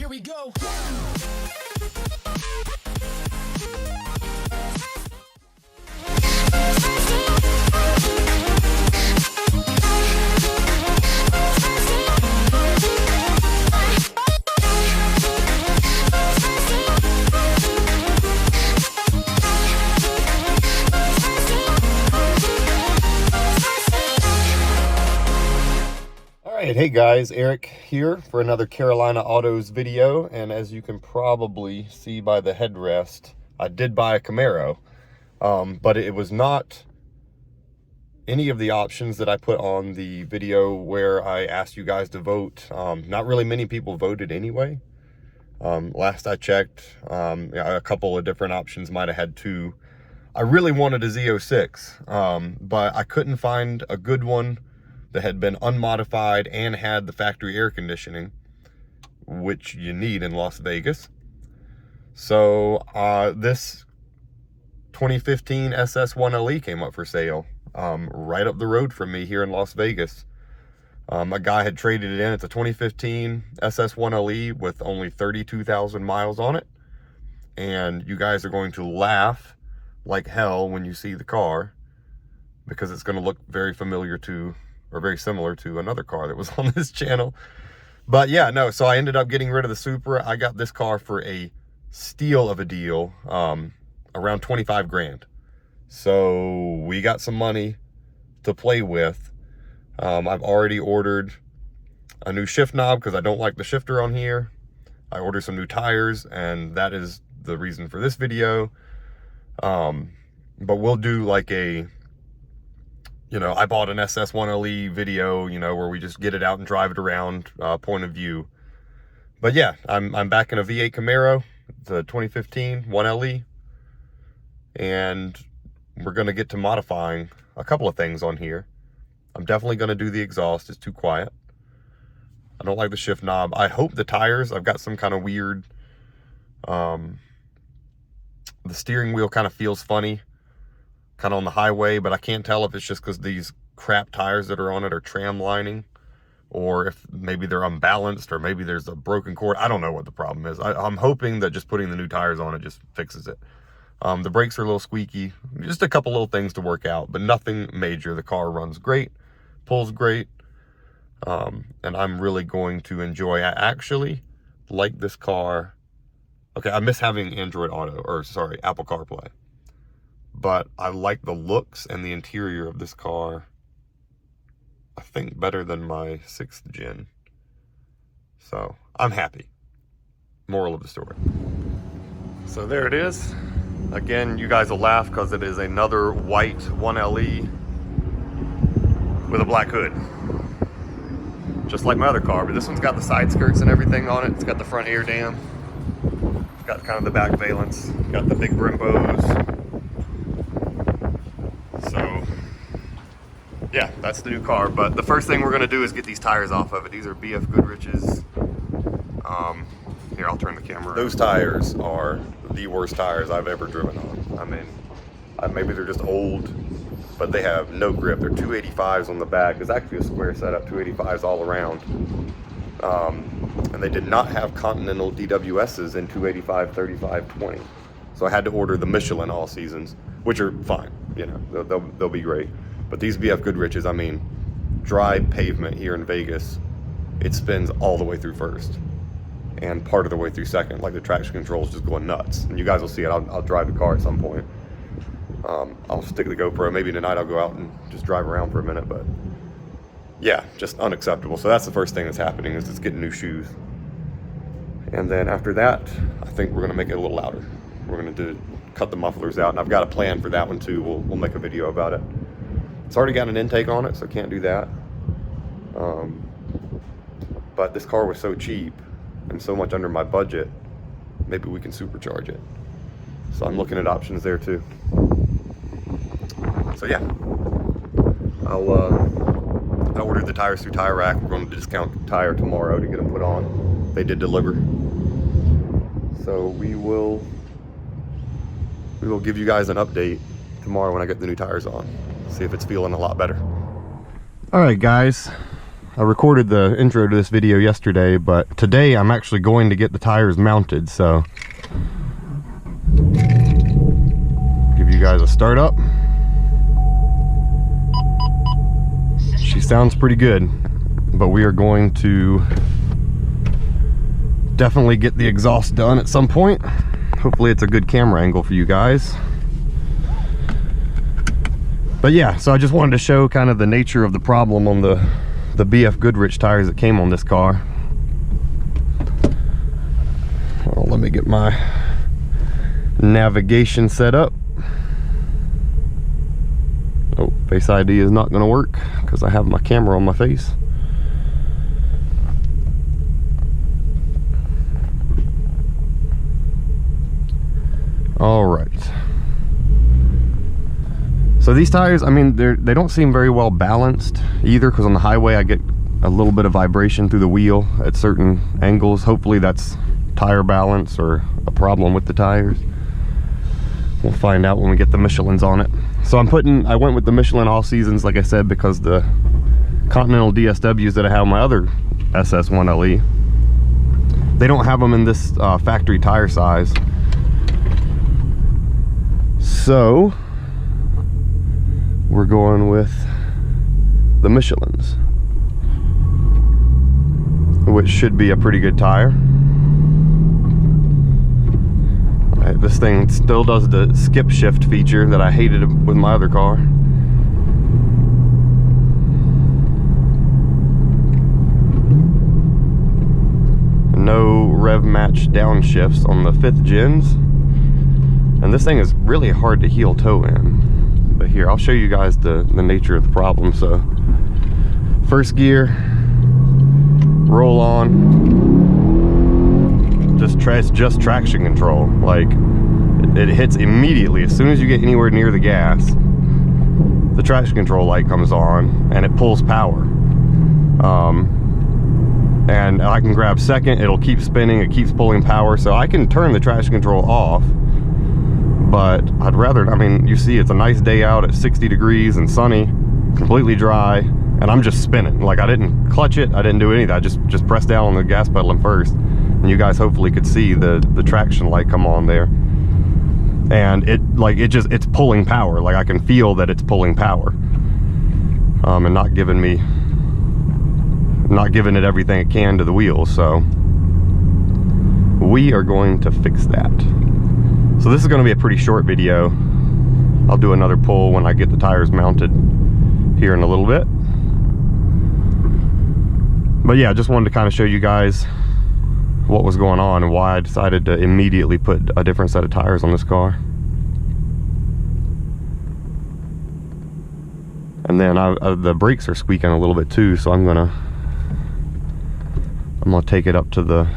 we go. Hey guys, Eric here for another Carolina Autos video, and as you can probably see by the headrest, I did buy a Camaro, but it was not any of the options that I put on the video where I asked you guys to vote. Not really many people voted anyway. Last I checked, a couple of different options, might have had two. I really wanted a Z06, but I couldn't find a good one that had been unmodified and had the factory air conditioning, which you need in Las Vegas. So this 2015 SS1LE came up for sale right up the road from me here in Las Vegas. A guy had traded it in. It's a 2015 SS1LE with only 32,000 miles on it. And you guys are going to laugh like hell when you see the car, because it's going to look very familiar to, or very similar to, another car that was on this channel. But yeah, no, so I ended up getting rid of the Supra. I got this car for a steal of a deal, around 25 grand. So we got some money to play with. I've already ordered a new shift knob because I don't like the shifter on here. I ordered some new tires, and that is the reason for this video. But we'll do like a, I bought an SS1LE video, where we just get it out and drive it around, point of view. But yeah, I'm back in a V8 Camaro, the 2015 1LE, and we're going to get to modifying a couple of things on here. I'm definitely going to do the exhaust. It's too quiet. I don't like the shift knob. I hope the tires, I've got some kind of weird, the steering wheel kind of feels funny, kind of on the highway, but I can't tell if it's just because these crap tires that are on it are tram lining, or if maybe they're unbalanced, or maybe there's a broken cord. I don't know what the problem is. I'm hoping that just putting the new tires on it just fixes it. The brakes are a little squeaky. Just a couple little things to work out, but nothing major. The car runs great, pulls great, and I'm really going to enjoy. I actually like this car. Okay, I miss having Android Auto, or sorry, Apple CarPlay. But I like the looks and the interior of this car, I think, better than my 6th gen. So I'm happy. Moral of the story. So there it is. Again, you guys will laugh because it is another white 1LE with a black hood. Just like my other car, but this one's got the side skirts and everything on it. It's got the front air dam. It's got kind of the back valence. Got the big Brimbos. So, yeah, that's the new car. But the first thing we're going to do is get these tires off of it. These are BF Goodrich's. Here, I'll turn the camera around. Those tires are the worst tires I've ever driven on. I mean, maybe they're just old, but they have no grip. They're 285s on the back. It's actually a square setup, 285s all around. And they did not have Continental DWSs in 285, 35, 20. So I had to order the Michelin all seasons, which are fine. They'll be great. But these BF Goodrich's, I mean, dry pavement here in Vegas, it spins all the way through first and part of the way through second. Like, the traction control is just going nuts. And you guys will see it. I'll drive the car at some point. I'll stick the GoPro. Maybe tonight I'll go out and just drive around for a minute. But yeah, just unacceptable. So that's the first thing that's happening, is it's getting new shoes. And then after that, I think we're going to make it a little louder. We're going to cut the mufflers out, and I've got a plan for that one too. We'll make a video about it. It's already got an intake on it, so I can't do that. But this car was so cheap and so much under my budget, maybe we can supercharge it. So I'm looking at options there too. So yeah, I ordered the tires through Tire Rack. We're going to discount tire tomorrow to get them put on. They did deliver. So we will give you guys an update tomorrow when I get the new tires on. See if it's feeling a lot better. All right, guys. I recorded the intro to this video yesterday, but today I'm actually going to get the tires mounted, so give you guys a start up. She sounds pretty good, but we are going to definitely get the exhaust done at some point. Hopefully it's a good camera angle for you guys. But yeah, so I just wanted to show kind of the nature of the problem on the BF Goodrich tires that came on this car. Well, let me get my navigation set up. Oh, Face ID is not going to work because I have my camera on my face. All right. So these tires, I mean, they don't seem very well balanced either, because on the highway I get a little bit of vibration through the wheel at certain angles. Hopefully that's tire balance or a problem with the tires. We'll find out when we get the Michelins on it. So I went with the Michelin all seasons, like I said, because the Continental DSWs that I have on my other SS1LE, they don't have them in this factory tire size. So we're going with the Michelins, which should be a pretty good tire. Right, this thing still does the skip shift feature that I hated with my other car. No rev match downshifts on the 5th gens. And this thing is really hard to heel toe in. But here, I'll show you guys the nature of the problem. So, first gear, roll on, just traction control. Like, it hits immediately. As soon as you get anywhere near the gas, the traction control light comes on and it pulls power. And I can grab second, it'll keep spinning, it keeps pulling power. So I can turn the traction control off, but I'd rather, I mean, you see it's a nice day out at 60 degrees and sunny, completely dry, and I'm just spinning. Like, I didn't clutch it, I didn't do anything, I just pressed down on the gas pedal in first. And you guys hopefully could see the traction light come on there. And it's pulling power. Like, I can feel that it's pulling power. And not giving it everything it can to the wheels. So we are going to fix that. So this is going to be a pretty short video. I'll do another pull when I get the tires mounted here in a little bit. But yeah, I just wanted to kind of show you guys what was going on and why I decided to immediately put a different set of tires on this car. And then the brakes are squeaking a little bit too, so I'm gonna take it up to the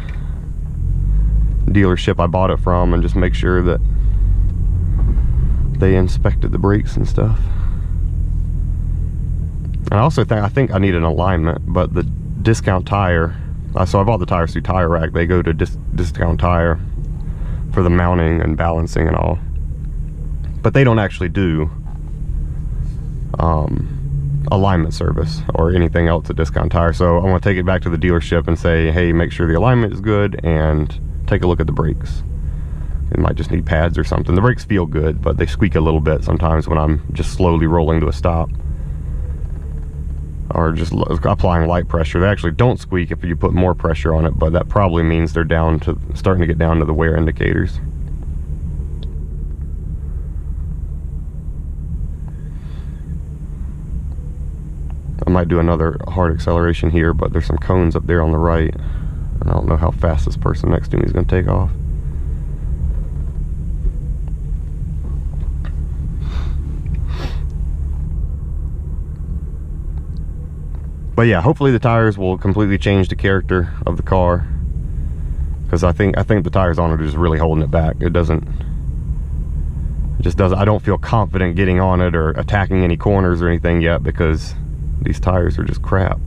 dealership I bought it from and just make sure that they inspected the brakes and stuff. And I also think I need an alignment, but the Discount Tire, so I bought the tires through Tire Rack. They go to Discount Tire for the mounting and balancing and all, but they don't actually do alignment service or anything else at Discount Tire. So I want to take it back to the dealership and say, hey, make sure the alignment is good and take a look at the brakes. It might just need pads or something. The brakes feel good, but they squeak a little bit sometimes when I'm just slowly rolling to a stop or just applying light pressure. They actually don't squeak if you put more pressure on it, but that probably means they're starting to get down to the wear indicators. I might do another hard acceleration here, but there's some cones up there on the right, and I don't know how fast this person next to me is going to take off. But yeah, hopefully the tires will completely change the character of the car, because I think the tires on it are just really holding it back. It just doesn't, I don't feel confident getting on it or attacking any corners or anything yet, because these tires are just crap.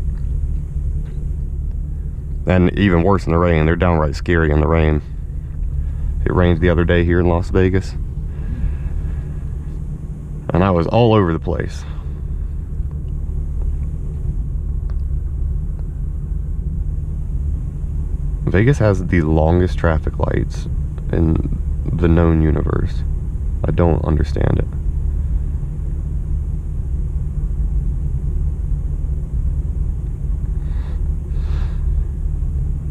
And even worse in the rain. They're downright scary in the rain. It rained the other day here in Las Vegas, and I was all over the place. Vegas has the longest traffic lights in the known universe. I don't understand it.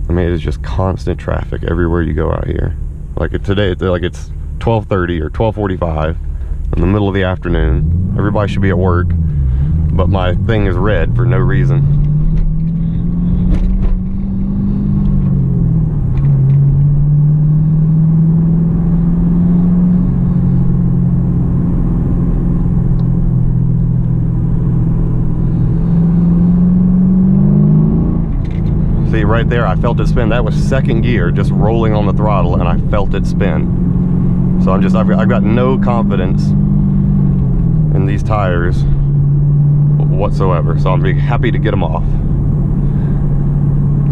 I mean, it is just constant traffic everywhere you go out here. Like today, like it's 12:30 or 12:45 in the middle of the afternoon. Everybody should be at work, but my thing is red for no reason. See, right there, I felt it spin. That was second gear, just rolling on the throttle, and I felt it spin. So I've got no confidence in these tires whatsoever. So I'm be happy to get them off.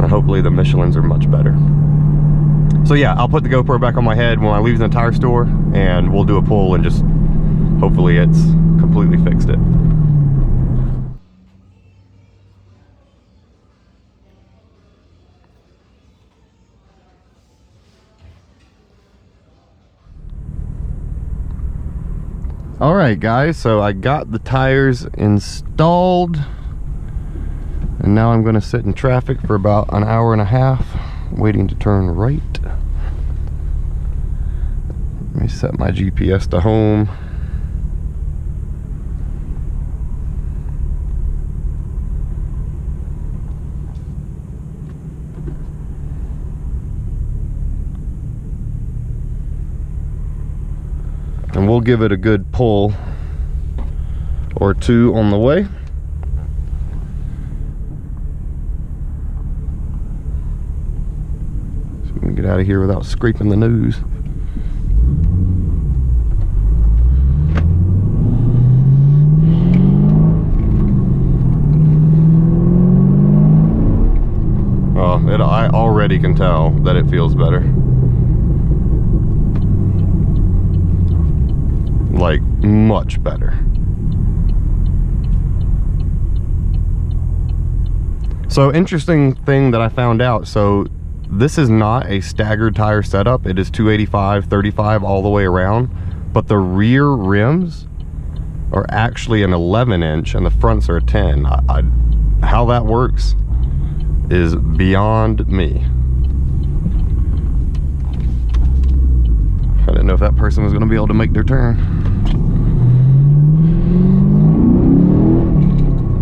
And hopefully the Michelins are much better. So yeah, I'll put the GoPro back on my head when I leave the tire store, and we'll do a pull and just hopefully it's completely fixed it. All right, guys, so I got the tires installed, and now I'm going to sit in traffic for about an hour and a half waiting to turn right. Let me set my GPS to home. And we'll give it a good pull or two on the way. So we can get out of here without scraping the nose. I already can tell that it feels better. Like, much better. So, interesting thing that I found out. So, this is not a staggered tire setup. It is 285, 35 all the way around. But the rear rims are actually an 11-inch and the fronts are a 10. How that works is beyond me. I didn't know if that person was going to be able to make their turn.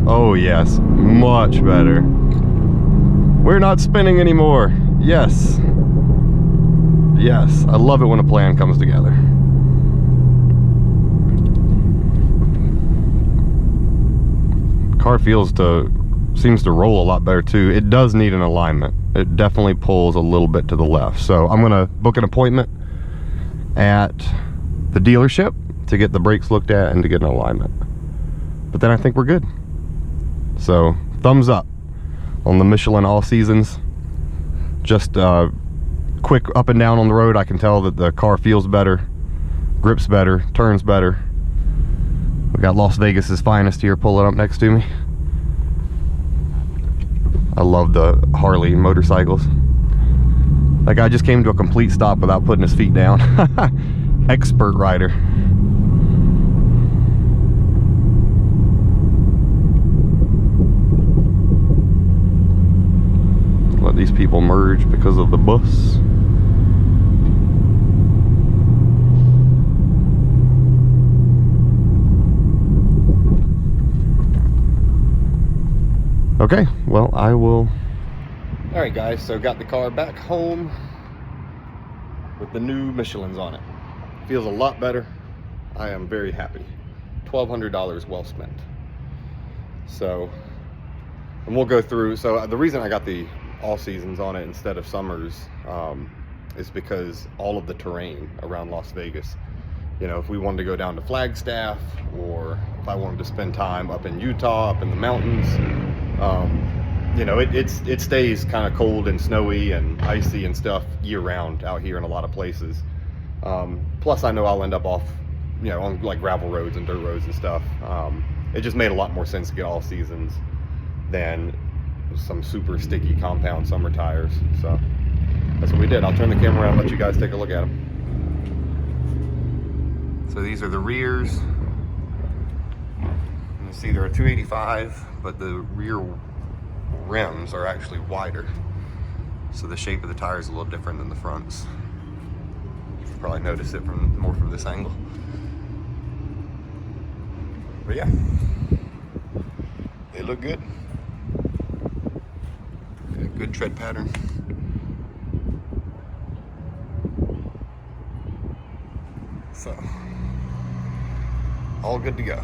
Oh yes, much better. We're not spinning anymore. Yes. Yes, I love it when a plan comes together. Car seems to roll a lot better too. It does need an alignment. It definitely pulls a little bit to the left. So I'm gonna book an appointment at the dealership to get the brakes looked at and to get an alignment. But then I think we're good. So thumbs up on the Michelin All Seasons. Just quick up and down on the road, I can tell that the car feels better, grips better, turns better. We got Las Vegas's finest here pulling up next to me. I love the Harley motorcycles. That guy just came to a complete stop without putting his feet down. Expert rider. Let these people merge because of the bus. Okay, well, I will. All right, guys, so got the car back home with the new Michelins on it. Feels a lot better. I am very happy. $1,200 well spent. So, and we'll go through. So the reason I got the All Seasons on it instead of Summers is because all of the terrain around Las Vegas. You know, if we wanted to go down to Flagstaff, or if I wanted to spend time up in Utah, up in the mountains, you know, it stays kind of cold and snowy and icy and stuff year round out here in a lot of places. Plus I know I'll end up off, you know, on like gravel roads and dirt roads and stuff. It just made a lot more sense to get All Seasons than some super sticky compound summer tires. So that's what we did. I'll turn the camera around and let you guys take a look at them. So these are the rears. You see they're a 285, but the rear rims are actually wider. So the shape of the tire is a little different than the fronts. You can probably notice it more from this angle. But yeah, they look good. Got a good tread pattern. So, all good to go.